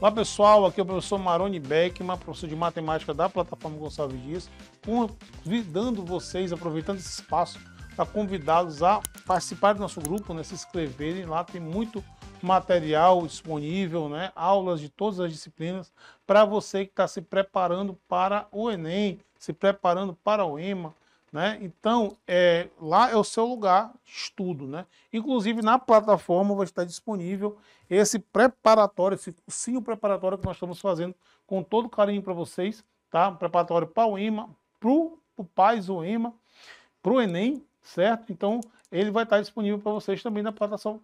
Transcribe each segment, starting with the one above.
Olá pessoal, aqui é o professor Maroni Beckman, professor de matemática da plataforma Gonçalves Dias, convidando vocês, aproveitando esse espaço, para convidá-los a participar do nosso grupo, né, se inscreverem. Lá tem muito material disponível, né, aulas de todas as disciplinas, para você que está se preparando para o Enem, se preparando para o EMA. Né? Então, lá é o seu lugar de estudo. Né? Inclusive, na plataforma vai estar disponível esse preparatório, esse cursinho preparatório que nós estamos fazendo com todo carinho para vocês. Tá? Um preparatório para o EMA, para o PAS ou EMA, para o Enem, certo? Então, ele vai estar disponível para vocês também na plataforma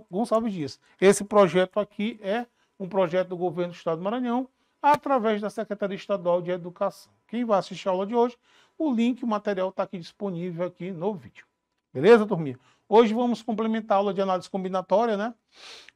Gonçalves Dias. Esse projeto aqui é um projeto do governo do Estado do Maranhão, através da Secretaria Estadual de Educação. Quem vai assistir a aula de hoje, o link, o material está aqui disponível aqui no vídeo. Beleza, turminha? Hoje vamos complementar a aula de análise combinatória, né?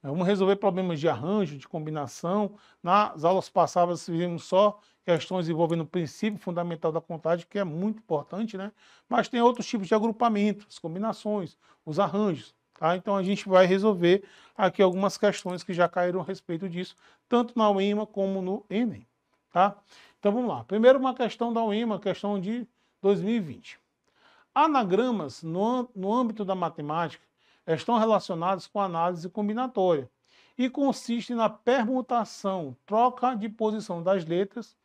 Vamos resolver problemas de arranjo, de combinação. Nas aulas passadas vimos só questões envolvendo o princípio fundamental da contagem, que é muito importante, né? Mas tem outros tipos de agrupamento, as combinações, os arranjos. Tá? Então a gente vai resolver aqui algumas questões que já caíram a respeito disso, tanto na UEMA como no Enem. Tá? Então vamos lá. Primeiro uma questão da UEMA, questão de 2020. Anagramas no âmbito da matemática estão relacionados com a análise combinatória e consistem na permutação, troca de posição das letras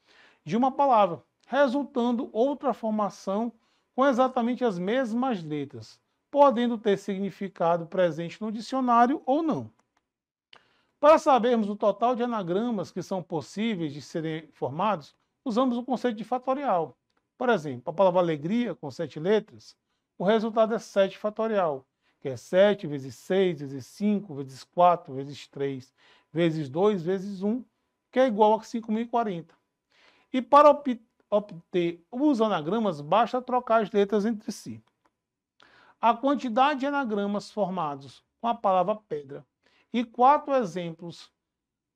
de uma palavra, resultando outra formação com exatamente as mesmas letras, podendo ter significado presente no dicionário ou não. Para sabermos o total de anagramas que são possíveis de serem formados, usamos o conceito de fatorial. Por exemplo, a palavra alegria, com 7 letras, o resultado é 7 fatorial, que é 7 vezes 6, vezes 5, vezes 4, vezes 3, vezes 2, vezes 1, que é igual a 5.040. E para obter os anagramas, basta trocar as letras entre si. A quantidade de anagramas formados com a palavra pedra e 4 exemplos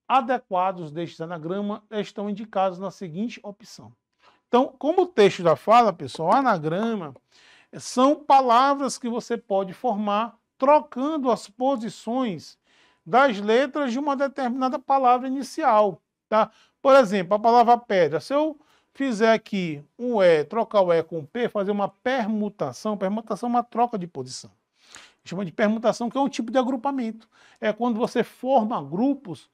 adequados destes anagramas estão indicados na seguinte opção. Então, como o texto já fala, pessoal, anagrama são palavras que você pode formar trocando as posições das letras de uma determinada palavra inicial. Tá? Por exemplo, a palavra pedra. Se eu fizer aqui um E, trocar o E com o P, fazer uma permutação, permutação é uma troca de posição. Chama de permutação, que é um tipo de agrupamento. É quando você forma grupos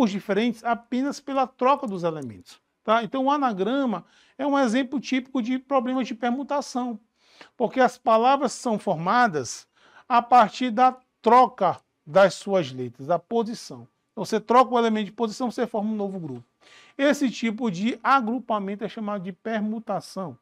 diferentes, apenas pela troca dos elementos. Tá? Então, o anagrama é um exemplo típico de problemas de permutação, porque as palavras são formadas a partir da troca das suas letras, da posição. Então, você troca o elemento de posição, você forma um novo grupo. Esse tipo de agrupamento é chamado de permutação.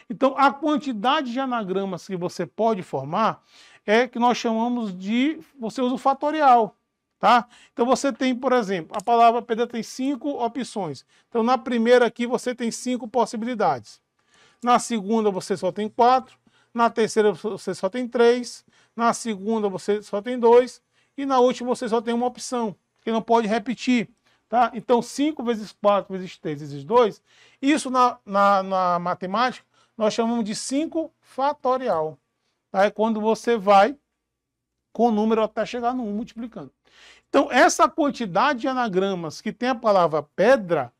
Então, a quantidade de anagramas que você pode formar é que nós chamamos de... Você usa o fatorial. Tá? Então você tem, por exemplo, a palavra pedra tem 5 opções. Então na primeira aqui você tem 5 possibilidades. Na segunda você só tem 4. Na terceira você só tem 3. Na segunda você só tem 2. E na última você só tem uma opção, que não pode repetir. Tá? Então 5 vezes 4 vezes 3 vezes 2, isso na matemática nós chamamos de 5 fatorial. Tá? É quando você vai com o número até chegar no 1 multiplicando. Então, essa quantidade de anagramas que tem a palavra pedra,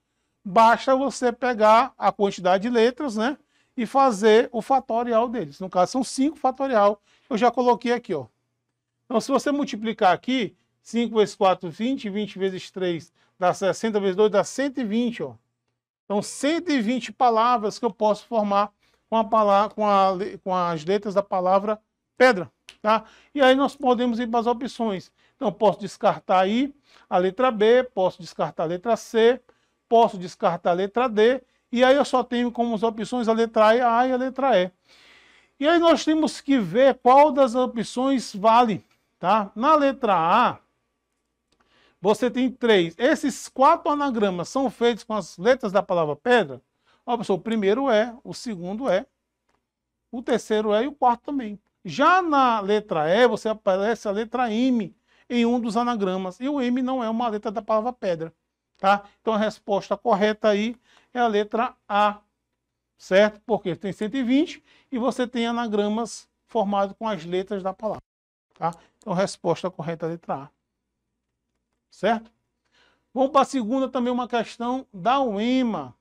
basta você pegar a quantidade de letras, né, e fazer o fatorial deles. No caso, são 5 fatorial. Eu já coloquei aqui, ó. Então, se você multiplicar aqui, 5 vezes 4, 20, 20 vezes 3, dá 60 vezes 2, dá 120, ó. Então, 120 palavras que eu posso formar com as letras da palavra pedra. Tá? E aí nós podemos ir para as opções. Então, posso descartar aí a letra B, posso descartar a letra C, posso descartar a letra D, e aí eu só tenho como as opções a letra A e a letra E. E aí nós temos que ver qual das opções vale. Tá? Na letra A, você tem 3. Esses 4 anagramas são feitos com as letras da palavra pedra. Ó, pessoal, o primeiro é, o segundo é, o terceiro é e o quarto também. Já na letra E, você aparece a letra M em um dos anagramas. E o M não é uma letra da palavra pedra. Tá? Então a resposta correta aí é a letra A. Certo? Porque tem 120 e você tem anagramas formados com as letras da palavra. Tá? Então a resposta correta é a letra A. Certo? Vamos para a segunda, também uma questão da UEMA.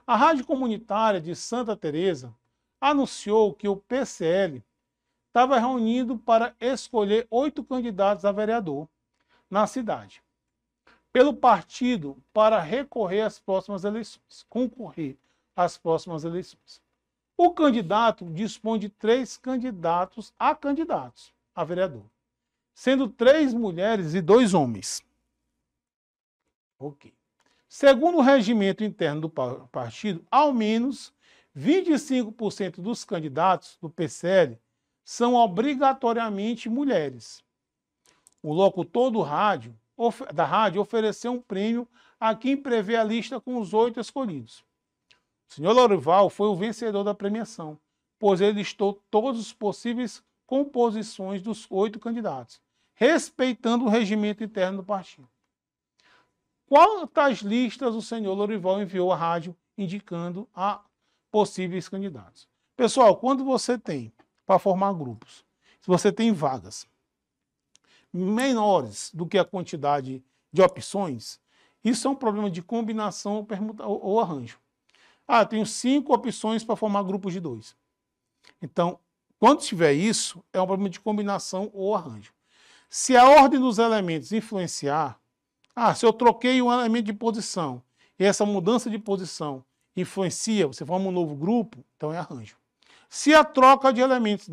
A Rádio Comunitária de Santa Teresa anunciou que o PCL estava reunido para escolher 8 candidatos a vereador na cidade, pelo partido, para recorrer às próximas eleições, concorrer às próximas eleições. O candidato dispõe de 3 candidatos a vereador, sendo 3 mulheres e 2 homens. Ok. Segundo o regimento interno do partido, ao menos 25% dos candidatos do PCL são obrigatoriamente mulheres. O locutor da rádio ofereceu um prêmio a quem prevê a lista com os 8 escolhidos. O senhor Lorival foi o vencedor da premiação, pois ele listou todas as possíveis composições dos 8 candidatos, respeitando o regimento interno do partido. Quantas listas o senhor Lorival enviou à rádio indicando a possíveis candidatos? Pessoal, quando você tem, para formar grupos, se você tem vagas menores do que a quantidade de opções, isso é um problema de combinação ou arranjo. Eu tenho 5 opções para formar grupos de 2. Então, quando tiver isso, é um problema de combinação ou arranjo. Se a ordem dos elementos influenciar, se eu troquei um elemento de posição e essa mudança de posição influencia, você forma um novo grupo, então é arranjo. Se a troca de elementos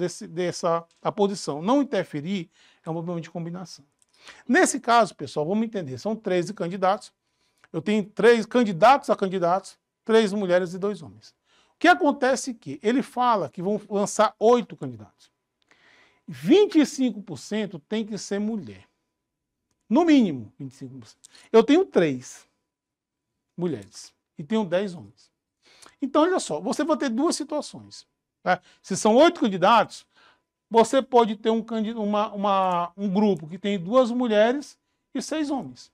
a posição não interferir, é um problema de combinação. Nesse caso, pessoal, vamos entender, são 13 candidatos, eu tenho 3 candidatos a candidatos, 3 mulheres e 2 homens. O que acontece é que ele fala que vão lançar 8 candidatos. 25% tem que ser mulher. No mínimo, 25%. Eu tenho 3 mulheres e tenho 10 homens. Então, olha só, você vai ter 2 situações. Tá? Se são 8 candidatos, você pode ter um grupo que tem 2 mulheres e 6 homens.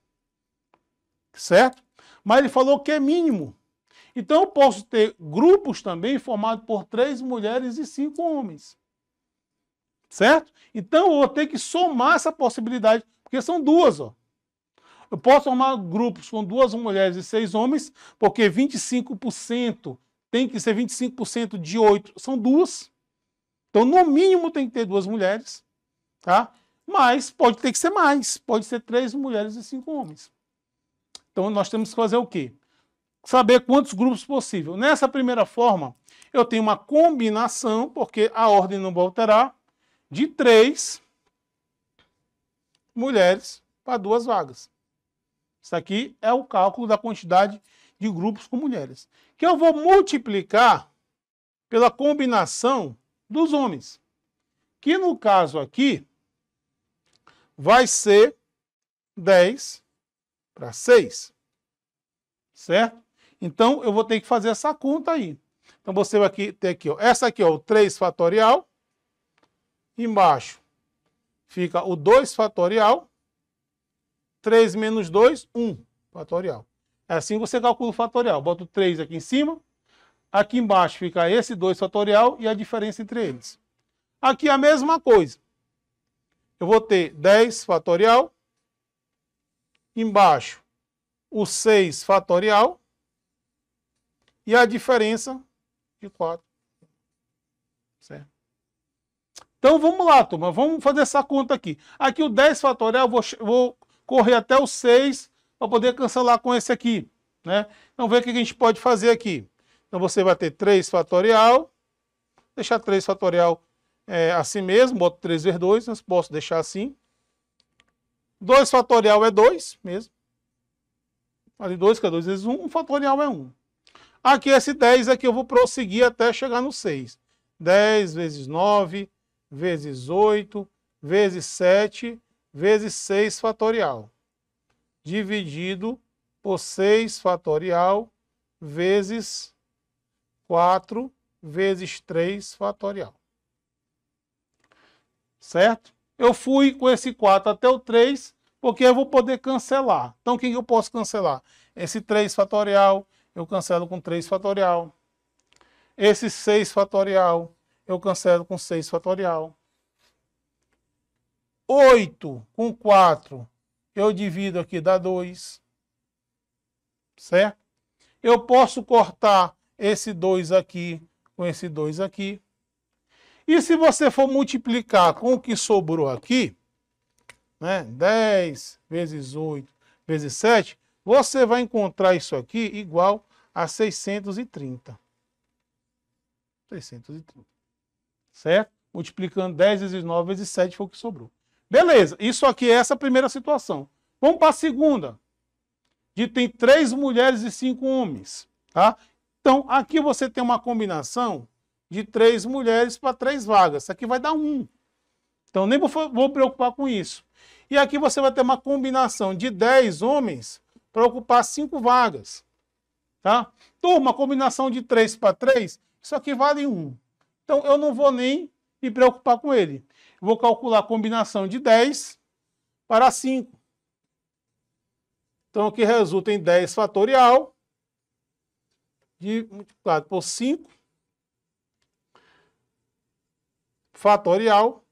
Certo? Mas ele falou que é mínimo. Então, eu posso ter grupos também formados por 3 mulheres e 5 homens. Certo? Então, eu vou ter que somar essa possibilidade, porque são 2, ó. Eu posso formar grupos com 2 mulheres e 6 homens, porque 25% tem que ser 25% de 8, são 2. Então, no mínimo, tem que ter 2 mulheres, tá? Mas pode ter que ser mais, pode ser 3 mulheres e 5 homens. Então, nós temos que fazer o quê? Saber quantos grupos possível. Nessa primeira forma, eu tenho uma combinação, porque a ordem não vai alterar, de 3 mulheres para 2 vagas. Isso aqui é o cálculo da quantidade de grupos com mulheres, que eu vou multiplicar pela combinação dos homens, que no caso aqui vai ser 10 para 6, certo? Então, eu vou ter que fazer essa conta aí. Então, você vai ter aqui, ó, essa aqui, ó, o 3 fatorial, embaixo fica o 2 fatorial, 3 menos 2, 1 fatorial. É assim que você calcula o fatorial. Bota o 3 aqui em cima, aqui embaixo fica esse 2 fatorial e a diferença entre eles. Aqui a mesma coisa. Eu vou ter 10 fatorial, embaixo o 6 fatorial e a diferença de 4. Certo? Então vamos lá, turma. Vamos fazer essa conta aqui. Aqui o 10 fatorial, vou correr até o 6 para poder cancelar com esse aqui, né? Então, ver o que a gente pode fazer aqui. Então, você vai ter 3 fatorial, deixar 3 fatorial assim mesmo, boto 3 vezes 2, mas posso deixar assim. 2 fatorial é 2 mesmo. Ali 2, que é 2 vezes 1, 1 fatorial é 1. Aqui esse 10 aqui eu vou prosseguir até chegar no 6. 10 vezes 9, vezes 8, vezes 7, vezes 6 fatorial, dividido por 6 fatorial, vezes 4, vezes 3 fatorial. Certo? Eu fui com esse 4 até o 3, porque eu vou poder cancelar. Então, o que eu posso cancelar? Esse 3 fatorial, eu cancelo com 3 fatorial. Esse 6 fatorial, eu cancelo com 6 fatorial. 8 com 4, eu divido aqui, dá 2. certo? Eu posso cortar esse 2 aqui com esse 2 aqui. E se você for multiplicar com o que sobrou aqui, né, 10 vezes 8 vezes 7, você vai encontrar isso aqui igual a 630. 630. Certo? Multiplicando 10 vezes 9 vezes 7 foi o que sobrou. Beleza, isso aqui é essa primeira situação. Vamos para a segunda. Tem 3 mulheres e 5 homens. Tá? Então, aqui você tem uma combinação de 3 mulheres para 3 vagas. Isso aqui vai dar 1. Então, nem vou preocupar com isso. E aqui você vai ter uma combinação de 10 homens para ocupar 5 vagas. Tá? Turma, combinação de 3 para 3, isso aqui vale 1. Então, eu não vou nem me preocupar com ele. Eu vou calcular a combinação de 10 para 5. Então, aqui resulta em 10 fatorial multiplicado por 5 fatorial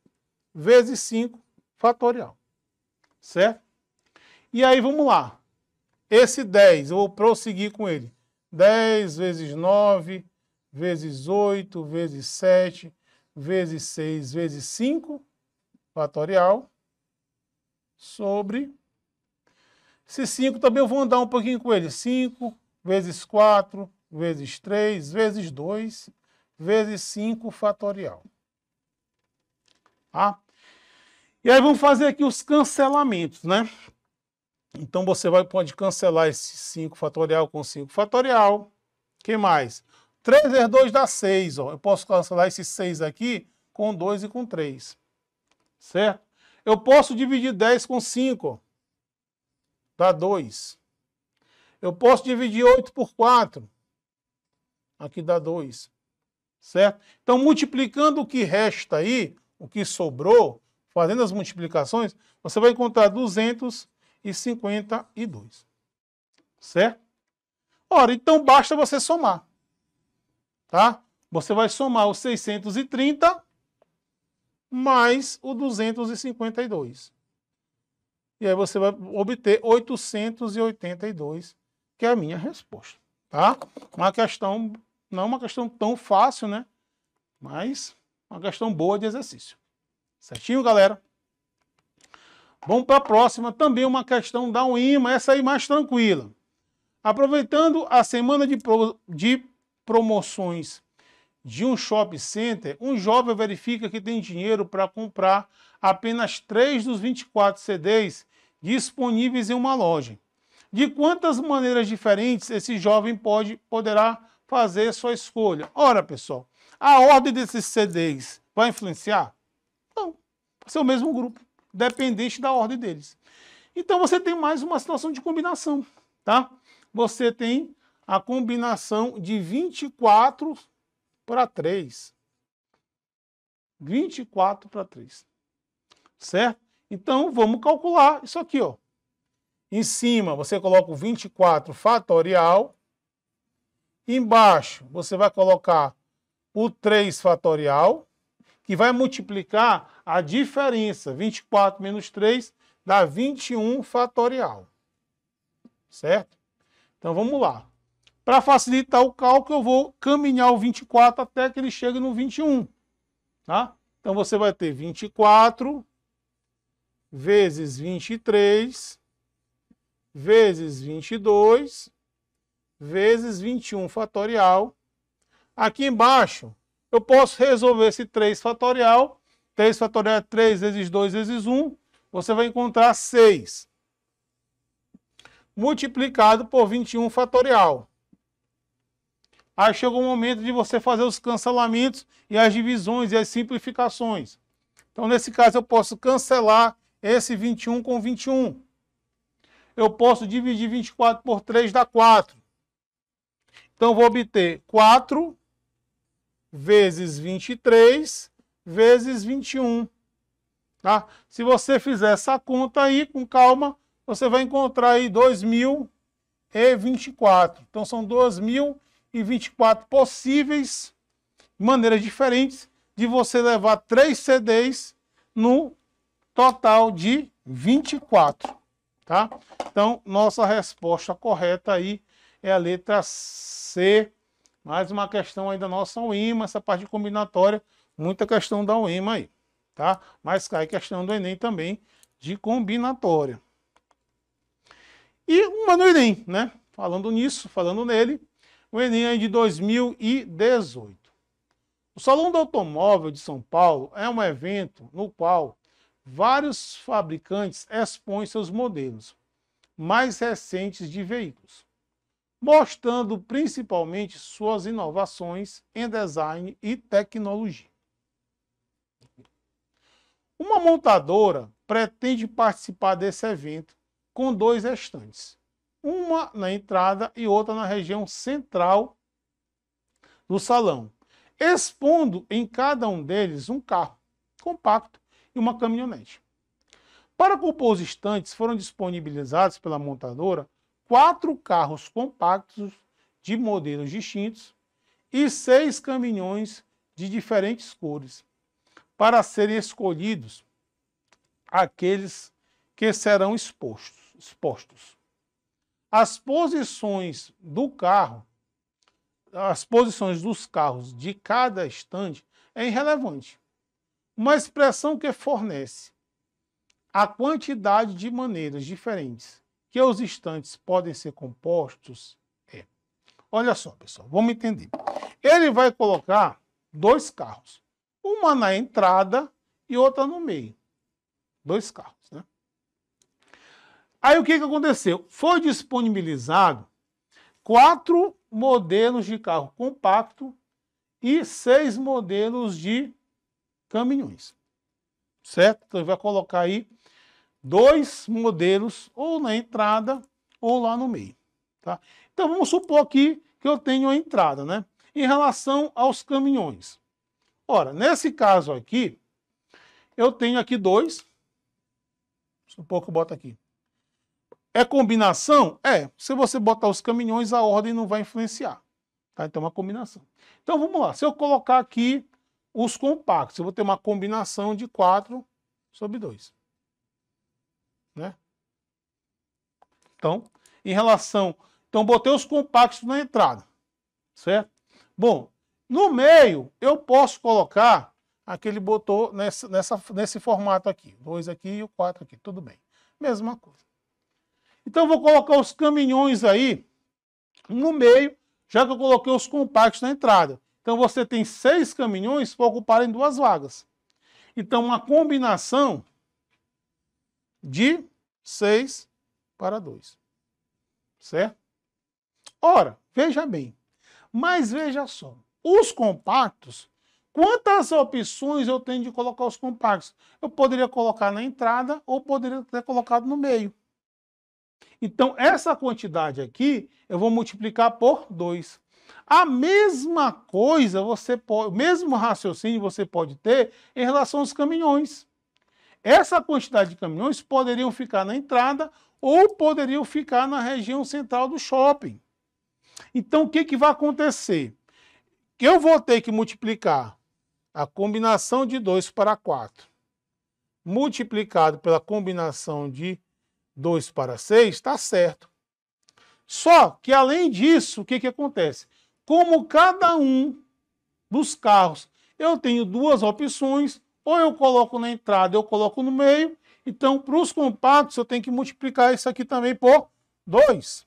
vezes 5 fatorial. Certo? E aí, vamos lá. Esse 10, eu vou prosseguir com ele. 10 vezes 9, vezes 8, vezes 7, vezes 6, vezes 5, fatorial, sobre... Esse 5 também eu vou andar um pouquinho com ele. 5 vezes 4, vezes 3, vezes 2, vezes 5, fatorial. Tá? E aí vamos fazer aqui os cancelamentos, né? Então você pode cancelar esse 5 fatorial com 5 fatorial. O que mais? 3 vezes 2 dá 6. Ó. Eu posso cancelar esse 6 aqui com 2 e com 3. Certo? Eu posso dividir 10 com 5. Ó. Dá 2. Eu posso dividir 8 por 4. Aqui dá 2. Certo? Então, multiplicando o que resta aí, o que sobrou, fazendo as multiplicações, você vai encontrar 252. Certo? Ora, então basta você somar. Tá? Você vai somar o 630 mais o 252. E aí você vai obter 882, que é a minha resposta. Tá? Uma questão, não uma questão tão fácil, né? Mas uma questão boa de exercício. Certinho, galera? Vamos para a próxima, também uma questão da UIMA, essa aí mais tranquila. Aproveitando a semana de promoções de um shopping center, um jovem verifica que tem dinheiro para comprar apenas 3 dos 24 CDs disponíveis em uma loja. De quantas maneiras diferentes esse jovem poderá fazer sua escolha? Ora, pessoal, a ordem desses CDs vai influenciar? Não, vai ser o mesmo grupo, dependente da ordem deles. Então você tem mais uma situação de combinação, tá? Você tem a combinação de 24 para 3. 24 para 3. Certo? Então, vamos calcular isso aqui, ó. Em cima, você coloca o 24 fatorial. Embaixo, você vai colocar o 3 fatorial, que vai multiplicar a diferença. 24 menos 3 dá 21 fatorial. Certo? Então, vamos lá. Para facilitar o cálculo, eu vou caminhar o 24 até que ele chegue no 21. Tá? Então, você vai ter 24 vezes 23 vezes 22 vezes 21 fatorial. Aqui embaixo, eu posso resolver esse 3 fatorial. 3 fatorial é 3 vezes 2 vezes 1. Você vai encontrar 6. Multiplicado por 21 fatorial. Aí chegou o momento de você fazer os cancelamentos e as divisões e as simplificações. Então, nesse caso, eu posso cancelar esse 21 com 21. Eu posso dividir 24 por 3, dá 4. Então, eu vou obter 4 vezes 23 vezes 21. Tá? Se você fizer essa conta aí, com calma, você vai encontrar aí 2024. Então, são 2024 possíveis maneiras diferentes de você levar 3 CDs no total de 24, tá? Então, nossa resposta correta aí é a letra C. Mais uma questão aí da nossa UEMA, essa parte combinatória, muita questão da UEMA aí, tá? Mas cai questão do Enem também de combinatória. E uma no Enem, né? Falando nisso, falando nele, o Enem aí de 2018. O Salão do Automóvel de São Paulo é um evento no qual vários fabricantes expõem seus modelos mais recentes de veículos, mostrando principalmente suas inovações em design e tecnologia. Uma montadora pretende participar desse evento com 2 estandes, uma na entrada e outra na região central do salão, expondo em cada um deles um carro compacto e uma caminhonete. Para compor os estandes, foram disponibilizados pela montadora 4 carros compactos de modelos distintos e 6 caminhões de diferentes cores, para serem escolhidos aqueles que serão expostos. As posições dos carros de cada estande é irrelevante. Uma expressão que fornece a quantidade de maneiras diferentes que os estandes podem ser compostos é. Olha só, pessoal, vamos entender. Ele vai colocar 2 carros, uma na entrada e outra no meio. 2 carros, né? Aí o que aconteceu? Foi disponibilizado 4 modelos de carro compacto e 6 modelos de caminhões, certo? Então ele vai colocar aí 2 modelos ou na entrada ou lá no meio, tá? Então vamos supor aqui que eu tenho a entrada, né? Em relação aos caminhões. Ora, nesse caso aqui, eu tenho aqui 2. Supor que eu boto aqui. É combinação? É. Se você botar os caminhões, a ordem não vai influenciar. Tá? Então é uma combinação. Então vamos lá. Se eu colocar aqui os compactos, eu vou ter uma combinação de 4/2. Né? Então, em relação... Então, botei os compactos na entrada. Certo? Bom, no meio, eu posso colocar aquele botão nesse formato aqui. 2 aqui e o 4 aqui. Tudo bem. Mesma coisa. Então, eu vou colocar os caminhões aí no meio, já que eu coloquei os compactos na entrada. Então, você tem 6 caminhões para ocuparem 2 vagas. Então, uma combinação de 6/2. Certo? Ora, veja bem. Mas veja só. Os compactos, quantas opções eu tenho de colocar os compactos? Eu poderia colocar na entrada ou poderia ter colocado no meio. Então, essa quantidade aqui, eu vou multiplicar por 2. A mesma coisa, o mesmo raciocínio você pode ter em relação aos caminhões. Essa quantidade de caminhões poderiam ficar na entrada ou poderiam ficar na região central do shopping. Então, o que vai acontecer? Eu vou ter que multiplicar a combinação de 2/4 multiplicado pela combinação de 2/6, está certo. Só que, além disso, o que acontece? Como cada um dos carros eu tenho 2 opções, ou eu coloco na entrada, eu coloco no meio. Então, para os compactos, eu tenho que multiplicar isso aqui também por 2.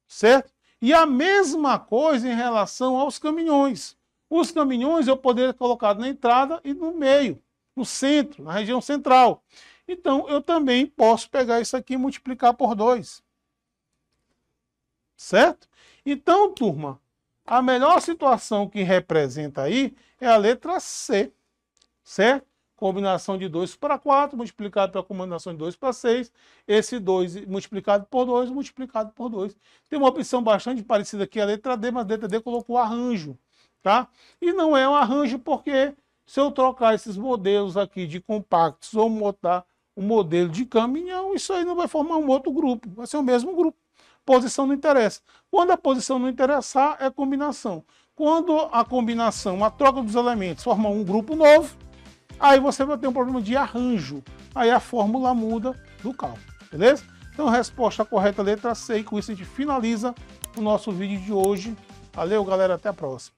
Certo? E a mesma coisa em relação aos caminhões. Os caminhões eu poderia colocar na entrada e no meio, no centro, na região central. Então, eu também posso pegar isso aqui e multiplicar por 2. Certo? Então, turma, a melhor situação que representa aí é a letra C. Certo? Combinação de 2/4 multiplicado pela combinação de 2/6. Esse 2 multiplicado por 2, multiplicado por 2. Tem uma opção bastante parecida aqui, a letra D, mas a letra D colocou arranjo. Tá? E não é um arranjo porque se eu trocar esses modelos aqui de compactos ou botar um modelo de caminhão, isso aí não vai formar um outro grupo, vai ser o mesmo grupo. Posição não interessa. Quando a posição não interessar, é combinação. Quando a combinação, a troca dos elementos, forma um grupo novo, aí você vai ter um problema de arranjo. Aí a fórmula muda do cálculo, beleza? Então, a resposta correta, letra C, e com isso a gente finaliza o nosso vídeo de hoje. Valeu, galera, até a próxima.